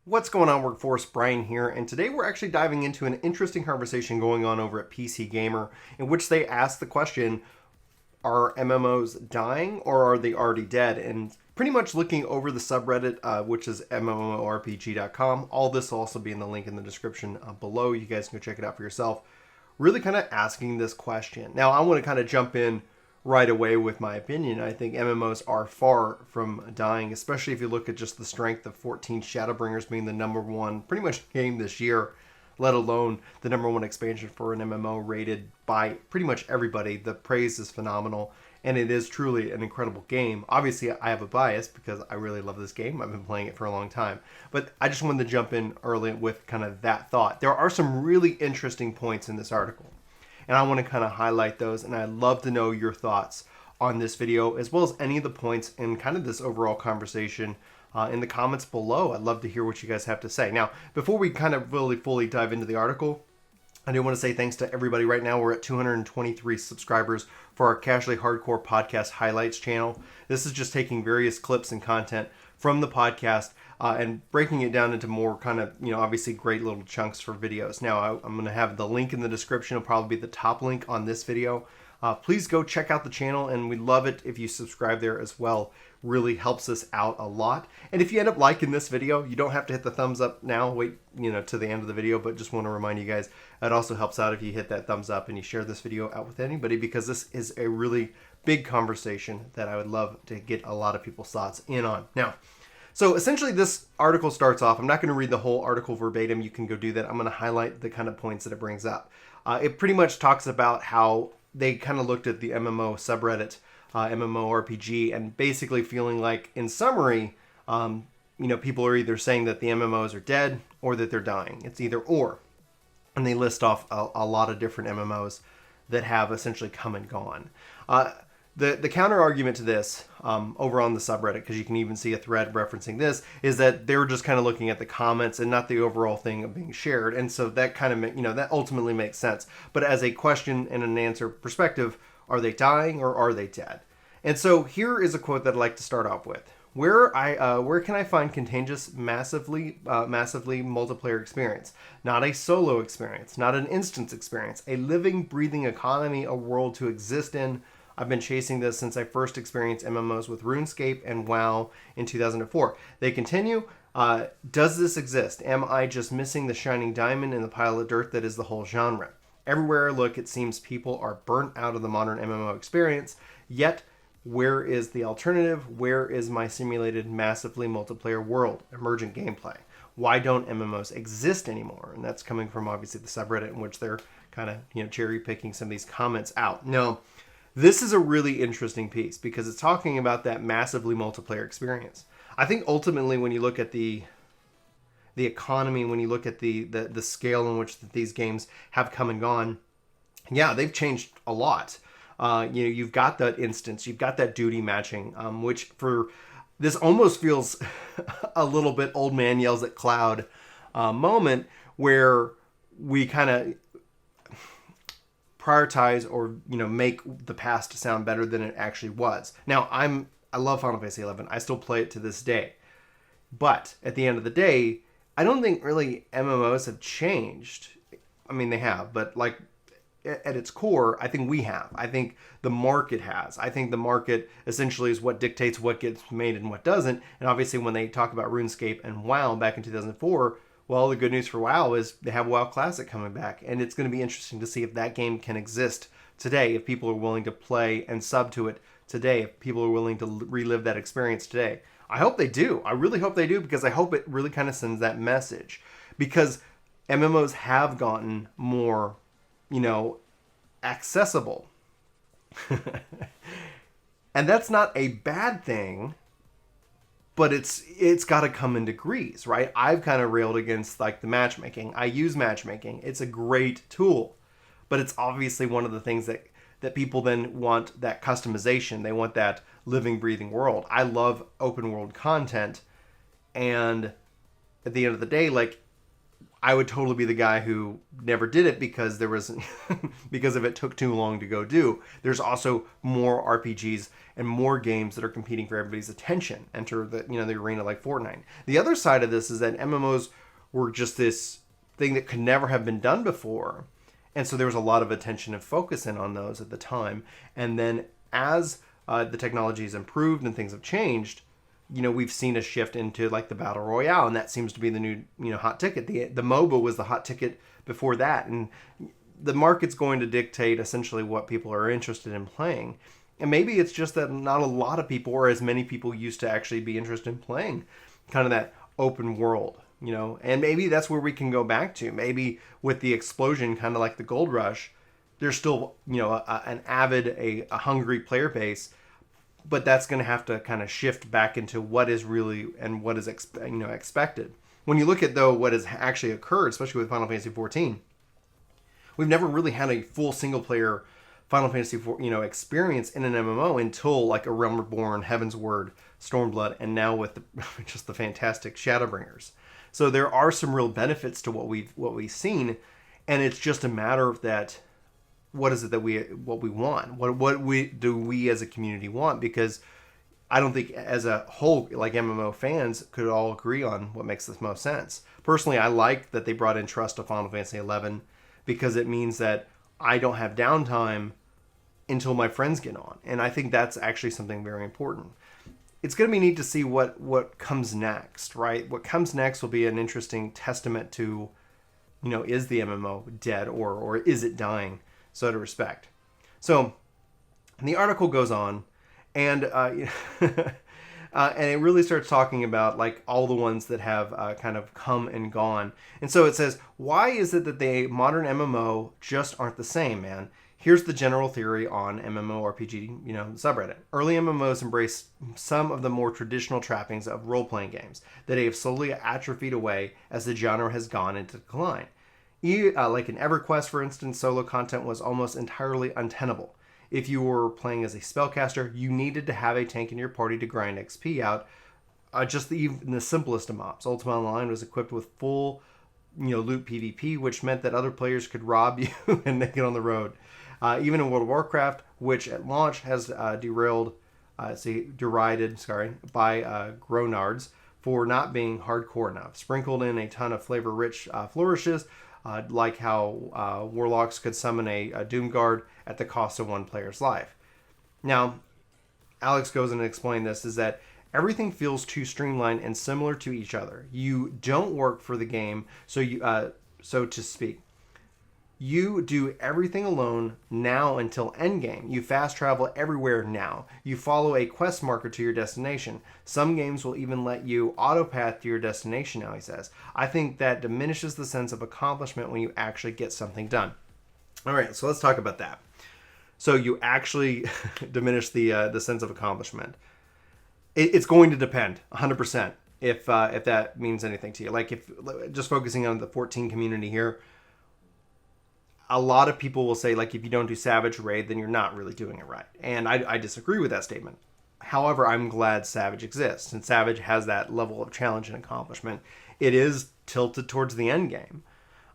What's going on, Workforce? Brian here, and today we're actually diving into an interesting conversation going on over at PC Gamer, in which they ask the question, are MMOs dying or are they already dead? And pretty much looking over the subreddit, which is MMORPG.com. All this will also be in the link in the description below. You guys can go check it out for yourself. Really kind of asking this question. Now, I want to kind of jump in right away with my opinion. I think MMOs are far from dying, especially if you look at just the strength of 14 Shadowbringers being the number one pretty much game this year, let alone the number one expansion for an MMO rated by pretty much everybody. The praise is phenomenal, and it is truly an incredible game. Obviously, I have a bias because I really love this game. I've been playing it for a long time. But I just wanted to jump in early with kind of that thought. There are some really interesting points in this article, and I want to kind of highlight those, and I'd love to know your thoughts on this video, as well as any of the points in kind of this overall conversation in the comments below. I'd love to hear what you guys have to say. Now, before we kind of really fully dive into the article, I do want to say thanks to everybody. Right now, we're at 223 subscribers for our Casually Hardcore Podcast Highlights channel. This is just taking various clips and content from the podcast and breaking it down into more kind of, obviously great little chunks for videos. Now, I'm going to have the link in the description. It'll probably be the top link on this video. Please go check out the channel, and we'd love it if you subscribe there as well. Really helps us out a lot. And if you end up liking this video, you don't have to hit the thumbs up now. Wait, to the end of the video, but just want to remind you guys, it also helps out if you hit that thumbs up and you share this video out with anybody, because this is a really big conversation that I would love to get a lot of people's thoughts in on. Now, so essentially this article starts off, I'm not going to read the whole article verbatim. You can go do that. I'm going to highlight the kind of points that it brings up. It pretty much talks about how they kind of looked at the MMO subreddit, MMORPG, and basically feeling like, in summary, people are either saying that the MMOs are dead or that they're dying. It's either or. And they list off a lot of different MMOs that have essentially come and gone. The counter argument to this over on the subreddit, because you can even see a thread referencing this, is that they were just kind of looking at the comments and not the overall thing of being shared. And so that kind of, that ultimately makes sense. But as a question and an answer perspective, are they dying or are they dead? And so here is a quote that I'd like to start off with. Where can I find contagious, massively multiplayer experience? Not a solo experience, not an instance experience, a living, breathing economy, a world to exist in. I've been chasing this since I first experienced MMOs with RuneScape and WoW in 2004. They continue. Does this exist? Am I just missing the shining diamond in the pile of dirt that is the whole genre? Everywhere I look, it seems people are burnt out of the modern MMO experience. Yet, where is the alternative? Where is my simulated, massively multiplayer world? Emergent gameplay. Why don't MMOs exist anymore? And that's coming from, obviously, the subreddit, in which they're kind of, cherry picking some of these comments out. Now, this is a really interesting piece because it's talking about that massively multiplayer experience. I think ultimately, when you look at the economy, when you look at the scale in which these games have come and gone, yeah, they've changed a lot. You've got that instance, you've got that duty matching, which for this almost feels a little bit old man yells at cloud moment, where we kind of prioritize or make the past sound better than it actually was. Now, I love Final Fantasy XI. I still play it to this day. But at the end of the day, I don't think really MMOs have changed. I mean, they have, but like at its core, I think we have. I think the market has. I think the market essentially is what dictates what gets made and what doesn't. And obviously, when they talk about RuneScape and WoW back in 2004, well, the good news for WoW is they have WoW Classic coming back, and it's going to be interesting to see if that game can exist today, if people are willing to play and sub to it today, if people are willing to relive that experience today. I hope they do. I really hope they do, because I hope it really kind of sends that message. Because MMOs have gotten more, accessible. And that's not a bad thing, but it's got to come in degrees, right? I've kind of railed against like the matchmaking. I use matchmaking. It's a great tool, but it's obviously one of the things that people then want, that customization. They want that living, breathing world. I love open world content, and at the end of the day, like, I would totally be the guy who never did it because there was because if it took too long to go do. There's also more RPGs and more games that are competing for everybody's attention. Enter the arena like Fortnite. The other side of this is that MMOs were just this thing that could never have been done before. And so there was a lot of attention and focus in on those at the time. And then as the technology has improved and things have changed, we've seen a shift into like the battle royale, and that seems to be the new hot ticket. The MOBA was the hot ticket before that, and the market's going to dictate essentially what people are interested in playing. And maybe it's just that not a lot of people, or as many people, used to actually be interested in playing kind of that open world, and maybe that's where we can go back to. Maybe with the explosion, kind of like the gold rush, there's still an avid, a hungry player base. But that's going to have to kind of shift back into what is really and what is expected. When you look at, though, what has actually occurred, especially with Final Fantasy XIV, we've never really had a full single-player Final Fantasy experience in an MMO until like A Realm Reborn, Heaven's Word, Stormblood, and now with just the fantastic Shadowbringers. So there are some real benefits to what we've seen, and it's just a matter of that. What is it that we want? What do we as a community want? Because I don't think as a whole, like MMO fans, could all agree on what makes the most sense. Personally, I like that they brought in Trust to Final Fantasy XI because it means that I don't have downtime until my friends get on, and I think that's actually something very important. It's going to be neat to see what comes next, right? What comes next will be an interesting testament to, is the MMO dead or is it dying? So to respect. So the article goes on, and and it really starts talking about like all the ones that have kind of come and gone. And so it says, why is it that the modern MMO just aren't the same, man? Here's the general theory on MMORPG, subreddit. Early MMOs embrace some of the more traditional trappings of role-playing games that have slowly atrophied away as the genre has gone into decline. Like in EverQuest, for instance, solo content was almost entirely untenable. If you were playing as a spellcaster, you needed to have a tank in your party to grind XP out. Even the simplest of mobs. Ultima Online was equipped with full, loot PvP, which meant that other players could rob you and make it on the road. Even in World of Warcraft, which at launch has derided by grognards for not being hardcore enough, sprinkled in a ton of flavor-rich flourishes. Like how warlocks could summon a Doom Guard at the cost of one player's life. Now, Alex goes in and explains this, is that everything feels too streamlined and similar to each other. You don't work for the game, so to speak. You do everything alone now until endgame. You fast travel everywhere now. You follow a quest marker to your destination. Some games will even let you autopath to your destination now, he says. I think that diminishes the sense of accomplishment when you actually get something done. All right, so let's talk about that. So you actually diminish the sense of accomplishment. It's going to depend 100% if that means anything to you. Like if just focusing on the 14 community here, a lot of people will say, like, if you don't do Savage Raid, then you're not really doing it right. And I disagree with that statement. However, I'm glad Savage exists, and Savage has that level of challenge and accomplishment. It is tilted towards the end game.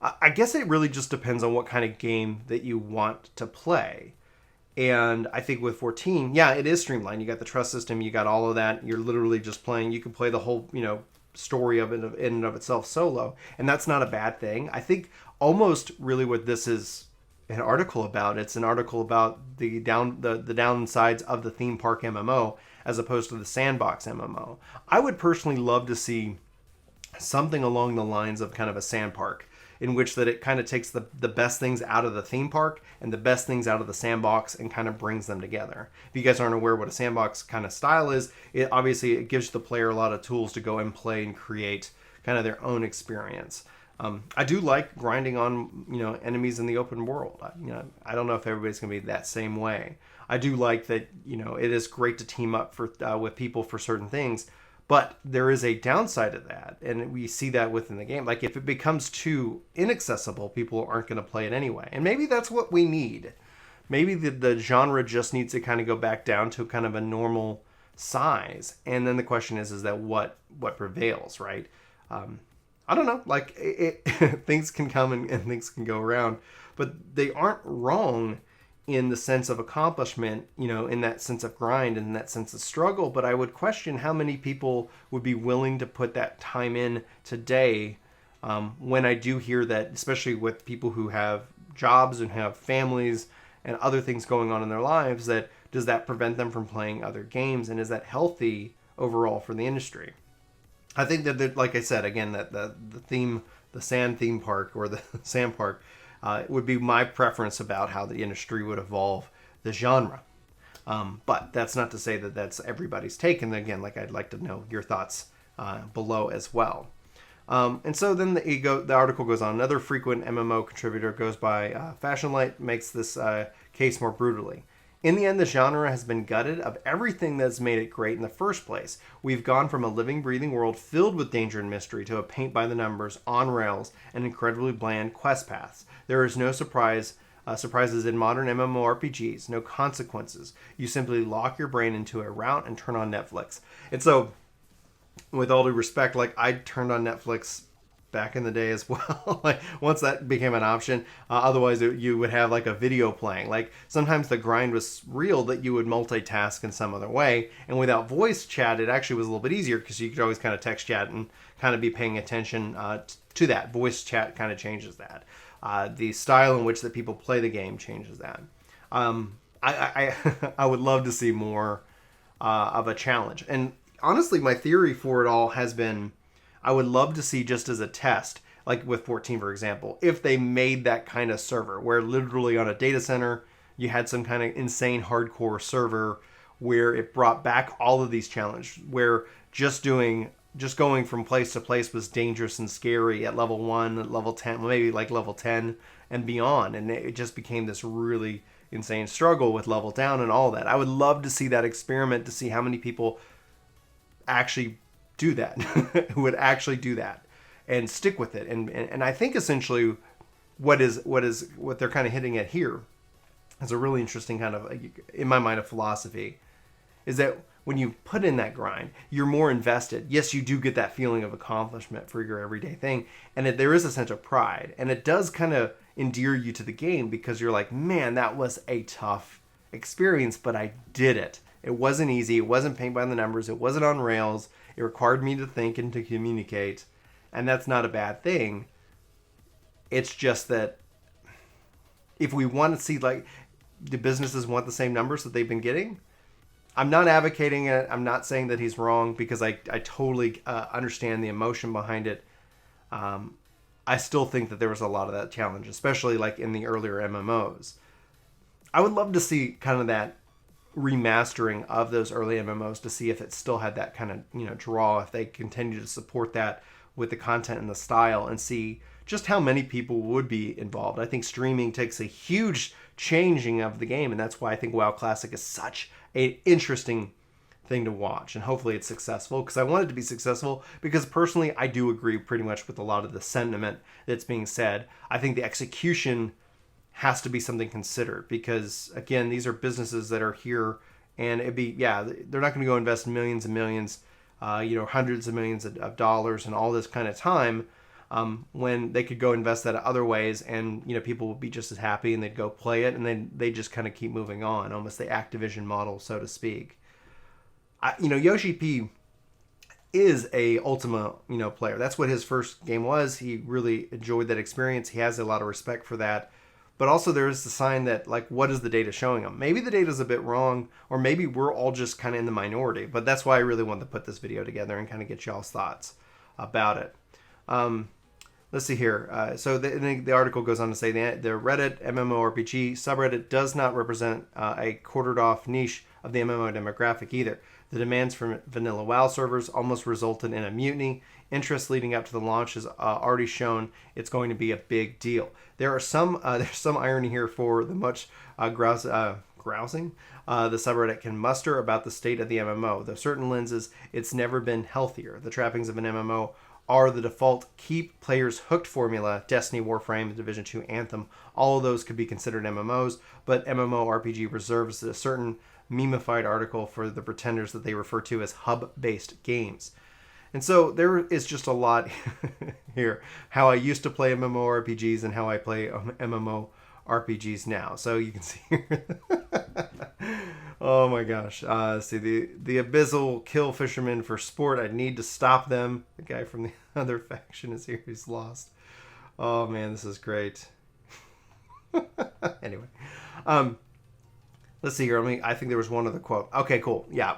I guess it really just depends on what kind of game that you want to play. And I think with 14, yeah, it is streamlined. You got the trust system, you got all of that. You're literally just playing. You can play the whole, story of it in and of itself solo, and that's not a bad thing. I think almost really what this is an article about. It's an article about the downsides of the theme park MMO as opposed to the sandbox MMO. I would personally love to see something along the lines of kind of a sand park, in which that it kind of takes the best things out of the theme park and the best things out of the sandbox and kind of brings them together. If you guys aren't aware what a sandbox kind of style is, it gives the player a lot of tools to go and play and create kind of their own experience. I do like grinding on enemies in the open world. I don't know if everybody's going to be that same way. I do like that it is great to team up with people for certain things. But there is a downside to that, and we see that within the game. Like, if it becomes too inaccessible, people aren't going to play it anyway. And maybe that's what we need. Maybe the genre just needs to kind of go back down to kind of a normal size. And then the question is that what prevails, right? I don't know, like things can come and things can go around, but they aren't wrong in the sense of accomplishment, in that sense of grind and in that sense of struggle. But I would question how many people would be willing to put that time in today, when I do hear that, especially with people who have jobs and have families and other things going on in their lives, that does that prevent them from playing other games, and is that healthy overall for the industry? I think that, like I said, again, that the theme, the sand theme park or the sand park, would be my preference about how the industry would evolve the genre. But that's not to say that that's everybody's take. And again, like, I'd like to know your thoughts below as well. And so then the article goes on. Another frequent MMO contributor goes by Fashion Light, makes this case more brutally. In the end, the genre has been gutted of everything that's made it great in the first place. We've gone from a living, breathing world filled with danger and mystery to a paint-by-the-numbers, on-rails, and incredibly bland quest paths. There is no surprises in modern MMORPGs, no consequences. You simply lock your brain into a route and turn on Netflix. And so, with all due respect, like, I turned on Netflix back in the day as well. Like, once that became an option, otherwise you would have like a video playing. Like, sometimes the grind was real that you would multitask in some other way, and without voice chat it actually was a little bit easier because you could always kind of text chat and kind of be paying attention to that. Voice chat kind of changes that. The style in which that people play the game changes that. I would love to see more of a challenge, and honestly my theory for it all has been, I would love to see, just as a test, like with 14, for example, if they made that kind of server where literally on a data center, you had some kind of insane hardcore server where it brought back all of these challenges, where just going from place to place was dangerous and scary at level 1, at level 10, maybe like level 10 and beyond. And it just became this really insane struggle with level down and all that. I would love to see that experiment, to see how many people actually do that, who would actually do that and stick with it. And I think essentially what they're kind of hitting at here is a really interesting kind of, in my mind, a philosophy, is that when you put in that grind, you're more invested. Yes, you do get that feeling of accomplishment for your everyday thing, and there is a sense of pride, and it does kind of endear you to the game because you're like, man, that was a tough experience, but I did it. It wasn't easy. It wasn't paint by the numbers. It wasn't on rails. It required me to think and to communicate, and that's not a bad thing. It's just that if we want to see, like, the businesses want the same numbers that they've been getting, I'm not advocating it. I'm not saying that he's wrong, because I totally understand the emotion behind it. I still think that there was a lot of that challenge, especially like in the earlier MMOs. I would love to see kind of that remastering of those early MMOs to see if it still had that kind of draw, if they continue to support that with the content and the style, and see just how many people would be involved. I think streaming takes a huge changing of the game, and that's why I think WoW Classic is such an interesting thing to watch, and hopefully it's successful, because I want it to be successful, because personally I do agree pretty much with a lot of the sentiment that's being said. I think the execution has to be something considered, because again, these are businesses that are here, and they're not going to go invest millions and millions, hundreds of millions of dollars and all this kind of time, when they could go invest that other ways, and people would be just as happy, and they'd go play it, and then they just kind of keep moving on, almost the Activision model, so to speak. Yoshi P is a Ultima player. That's what his first game was. He really enjoyed that experience. He has a lot of respect for that. But also there is the sign that, like, what is the data showing him? Maybe the data's a bit wrong, or maybe we're all just kind of in the minority. But that's why I really wanted to put this video together and kind of get y'all's thoughts about it. Let's see here. So the article goes on to say the Reddit MMORPG subreddit does not represent a quartered off niche of the MMO demographic either. The demands from vanilla WoW servers almost resulted in a mutiny. Interest leading up to the launch has already shown it's going to be a big deal. There's some irony here for the much grousing the subreddit can muster about the state of the MMO. Though certain lenses, it's never been healthier. The trappings of an MMO are the default keep players hooked formula. Destiny, Warframe, Division 2, Anthem, all of those could be considered MMOs, but MMORPG reserves a certain memeified article for the pretenders that they refer to as hub-based games. And so there is just a lot here. How I used to play MMORPGs and how I play MMORPGs now. So you can see here. Oh my gosh. See, the Abyssal kill fishermen for sport. I need to stop them. The guy from the other faction is here. He's lost. Oh man, this is great. Anyway. Let's see here. I think there was one other quote. Okay, cool. Yeah.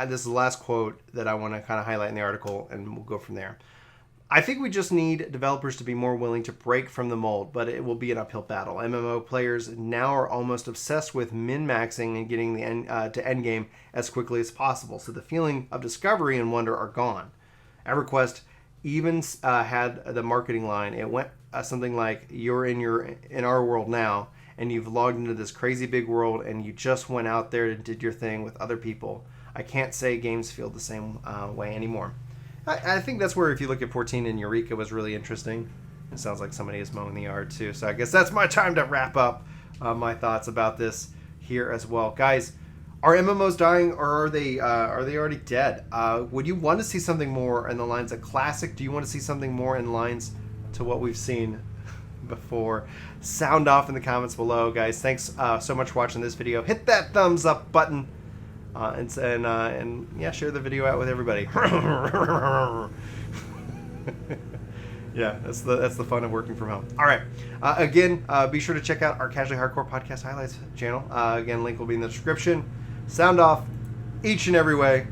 This is the last quote that I want to kind of highlight in the article, and we'll go from there. I think we just need developers to be more willing to break from the mold, but it will be an uphill battle. MMO players now are almost obsessed with min-maxing and getting the to endgame as quickly as possible, so the feeling of discovery and wonder are gone. EverQuest even had the marketing line. It went something like, "You're in our world now, and you've logged into this crazy big world, and you just went out there and did your thing with other people." I can't say games feel the same way anymore. I think that's where, if you look at 14 and Eureka, was really interesting. It sounds like somebody is mowing the yard too. So I guess that's my time to wrap up my thoughts about this here as well. Guys, are MMOs dying, or are they already dead? Would you want to see something more in the lines of classic? Do you want to see something more in lines to what we've seen before? Sound off in the comments below, guys. Thanks so much for watching this video. Hit that thumbs up button. And yeah, share the video out with everybody. Yeah, that's the fun of working from home. All right, again, be sure to check out our Casually Hardcore Podcast Highlights channel. Again, link will be in the description. Sound off each and every way,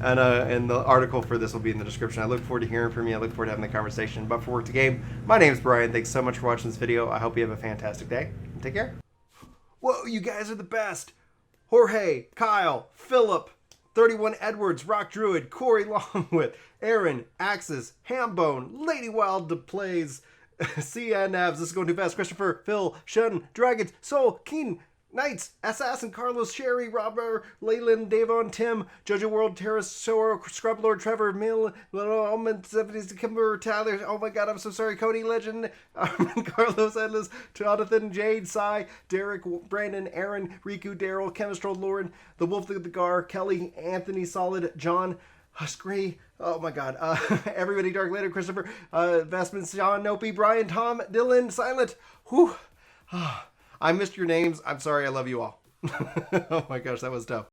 and the article for this will be in the description. I look forward to hearing from you. I look forward to having the conversation. But for Work to Game, my name's Brian. Thanks so much for watching this video. I hope you have a fantastic day. Take care. Whoa, you guys are the best. Jorge, Kyle, Philip, 31 Edwards, Rock Druid, Corey Longwit, Aaron, Axis, Hambone, Lady Wild Plays, CN Navs, This Is Going Too Fast, Christopher, Phil, Shun, Dragons, Soul, Keen, Knights, Assassin, Carlos, Sherry, Robert, Leyland, Davon, Tim, Jojo World, Terrace, Sora, Scrub Lord, Trevor, Mill, Almond, 70s, Kimber, Tyler, oh my god, I'm so sorry, Cody, Legend, Carlos, Endless, Jonathan, Jade, Sai, Derek, Brandon, Aaron, Riku, Daryl, Chemistro, Lauren, The Wolf, the Gar, Kelly, Anthony, Solid, John, Huskree, oh my god, everybody, Dark Later, Christopher, Vestments, John, Nopi, Brian, Tom, Dylan, Silent, whew, I missed your names. I'm sorry. I love you all. Oh my gosh, that was tough.